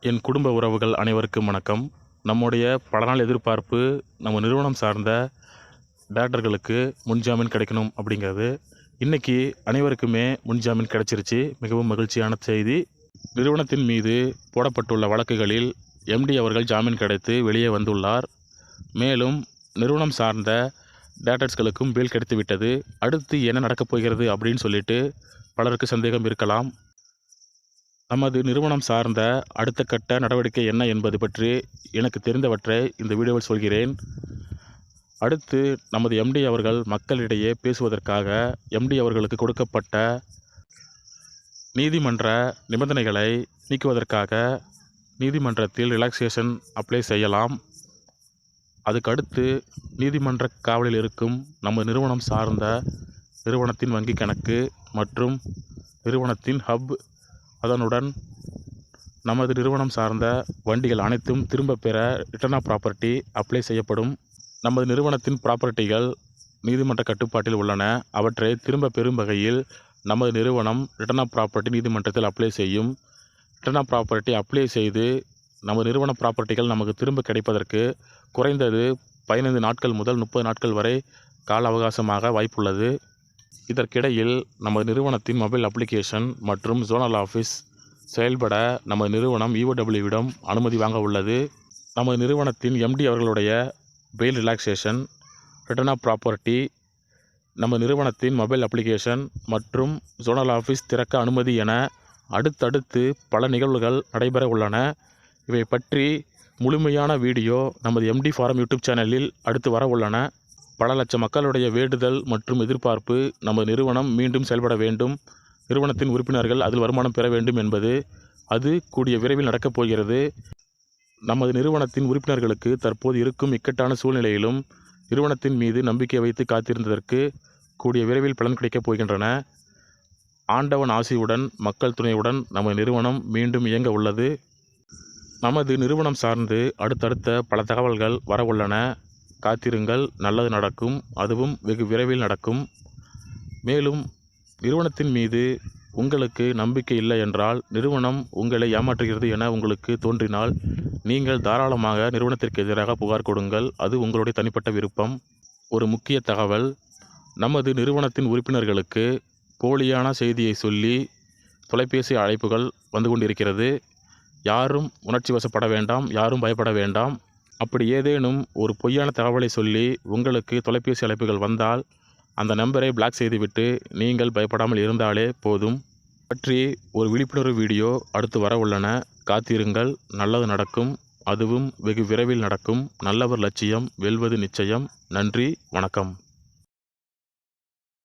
என் குடும்ப உறவுகள் அனைவருக்கும் வணக்கம். நம்முடைய பல நாள் எதிர்பார்ப்பு நம்ம நிறுவனம் சார்ந்த டைரக்டர்களுக்கு முன்ஜாமீன் கிடைக்கணும் அப்படிங்கிறது. இன்றைக்கி அனைவருக்குமே முன்ஜாமீன் கிடைச்சிருச்சு. மிகவும் மகிழ்ச்சியான செய்தி. நிறுவனத்தின் மீது போடப்பட்டுள்ள வழக்குகளில் எம்டி அவர்கள் ஜாமீன் கிடைத்து வெளியே வந்துள்ளார். மேலும் நிறுவனம் சார்ந்த டைரக்டர்ஸ்களுக்கும் பெயில் கிடைத்துவிட்டது. அடுத்து என்ன நடக்கப் போகிறது அப்படின்னு சொல்லிட்டு பலருக்கு சந்தேகம் இருக்கலாம். நமது நிறுவனம் சார்ந்த அடுத்த கட்ட நடவடிக்கை என்ன என்பது பற்றி எனக்கு தெரிந்தவற்றை இந்த வீடியோவில் சொல்கிறேன். அடுத்து நமது எம்டி அவர்கள் மக்களிடையே பேசுவதற்காக எம்டி அவர்களுக்கு கொடுக்கப்பட்ட நீதிமன்ற நிபந்தனைகளை நீக்குவதற்காக நீதிமன்றத்தில் ரிலாக்ஸேஷன் அப்ளை செய்யலாம். அதுக்கடுத்து நீதிமன்ற காவலில் இருக்கும் நம்ம நிறுவனம் சார்ந்த நிறுவனத்தின் வங்கி கணக்கு மற்றும் நிறுவனத்தின் ஹப், அதனுடன் நமது நிறுவனம் சார்ந்த வண்டிகள் அனைத்தும் திரும்ப பெற ரிட்டர்ன் ஆஃப் ப்ராப்பர்ட்டி அப்ளை செய்யப்படும். நமது நிறுவனத்தின் ப்ராப்பர்ட்டிகள் நீதிமன்ற கட்டுப்பாட்டில் உள்ளன. அவற்றை திரும்ப பெறும் வகையில் நமது நிறுவனம் ரிட்டர்ன் ஆஃப் ப்ராப்பர்ட்டி நீதிமன்றத்தில் அப்ளை செய்யும். ரிட்டர்ன் ஆஃப் ப்ராப்பர்ட்டி அப்ளை செய்து நமது நிறுவன ப்ராப்பர்ட்டிகள் நமக்கு திரும்ப கிடைப்பதற்கு குறைந்தது 15 நாட்கள் முதல் 30 நாட்கள் வரை கால அவகாசமாக வாய்ப்புள்ளது. இதற்கிடையில் நமது நிறுவனத்தின் மொபைல் அப்ளிகேஷன் மற்றும் ஜோனல் ஆஃபீஸ் செயல்பட நமது நிறுவனம் EOWவிடம் அனுமதி வாங்க உள்ளது. நமது நிறுவனத்தின் எம்டி அவர்களுடைய bail relaxation, return of property, நமது நிறுவனத்தின் மொபைல் அப்ளிகேஷன் மற்றும் ஜோனல் ஆஃபீஸ் திறக்க அனுமதி என அடுத்தடுத்து பல நிகழ்வுகள் நடைபெற உள்ளன. இவை பற்றி முழுமையான வீடியோ நமது எம்டி ஃபாரம் யூடியூப் சேனலில் அடுத்து வர உள்ளன. பல லட்சம் மக்களுடைய வேண்டுதல் மற்றும் எதிர்பார்ப்பு நமது நிறுவனம் மீண்டும் செயல்பட வேண்டும், நிறுவனத்தின் உறுப்பினர்கள் அதில் வருமானம் பெற வேண்டும் என்பது. அது கூடிய விரைவில் நடக்கப் போகிறது. நமது நிறுவனத்தின் உறுப்பினர்களுக்கு தற்போது இருக்கும் இக்கட்டான சூழ்நிலையிலும் நிறுவனத்தின் மீது நம்பிக்கை வைத்து காத்திருந்ததற்கு கூடிய விரைவில் பலன் கிடைக்கப் போகின்றன. ஆண்டவன் ஆசியுடன் மக்கள் துணையுடன் நமது நிறுவனம் மீண்டும் இயங்க உள்ளது. நமது நிறுவனம் சார்ந்து அடுத்தடுத்த பல தகவல்கள் வர உள்ளன. காத்திருங்கள், நல்லது நடக்கும். அதுவும் வெகு விரைவில் நடக்கும். மேலும் நிறுவனத்தின் மீது உங்களுக்கு நம்பிக்கை இல்லை என்றால், நிறுவனம் உங்களை ஏமாற்றுகிறது என உங்களுக்கு தோன்றினால் நீங்கள் தாராளமாக நிறுவனத்திற்கு எதிராக புகார் கொடுங்கள். அது உங்களுடைய தனிப்பட்ட விருப்பம். ஒரு முக்கிய தகவல், நமது நிறுவனத்தின் உறுப்பினர்களுக்கு போலியான செய்தியை சொல்லி தொலைபேசி அழைப்புகள் வந்து கொண்டிருக்கிறது. யாரும் உணர்ச்சி வசப்பட வேண்டாம், யாரும் பயப்பட வேண்டாம். அப்படி ஏதேனும் ஒரு பொய்யான தகவலை சொல்லி உங்களுக்கு தொலைபேசி அழைப்புகள் வந்தால் அந்த நம்பரை பிளாக் செய்துவிட்டு நீங்கள் பயப்படாமல் இருந்தாலே போதும். பற்றி ஒரு விழிப்புணர்வு வீடியோ அடுத்து வர உள்ளன. காத்திருங்கள், நல்லது நடக்கும். அதுவும் வெகு விரைவில் நடக்கும். நல்லவர் லட்சியம் வெல்வது நிச்சயம். நன்றி, வணக்கம்.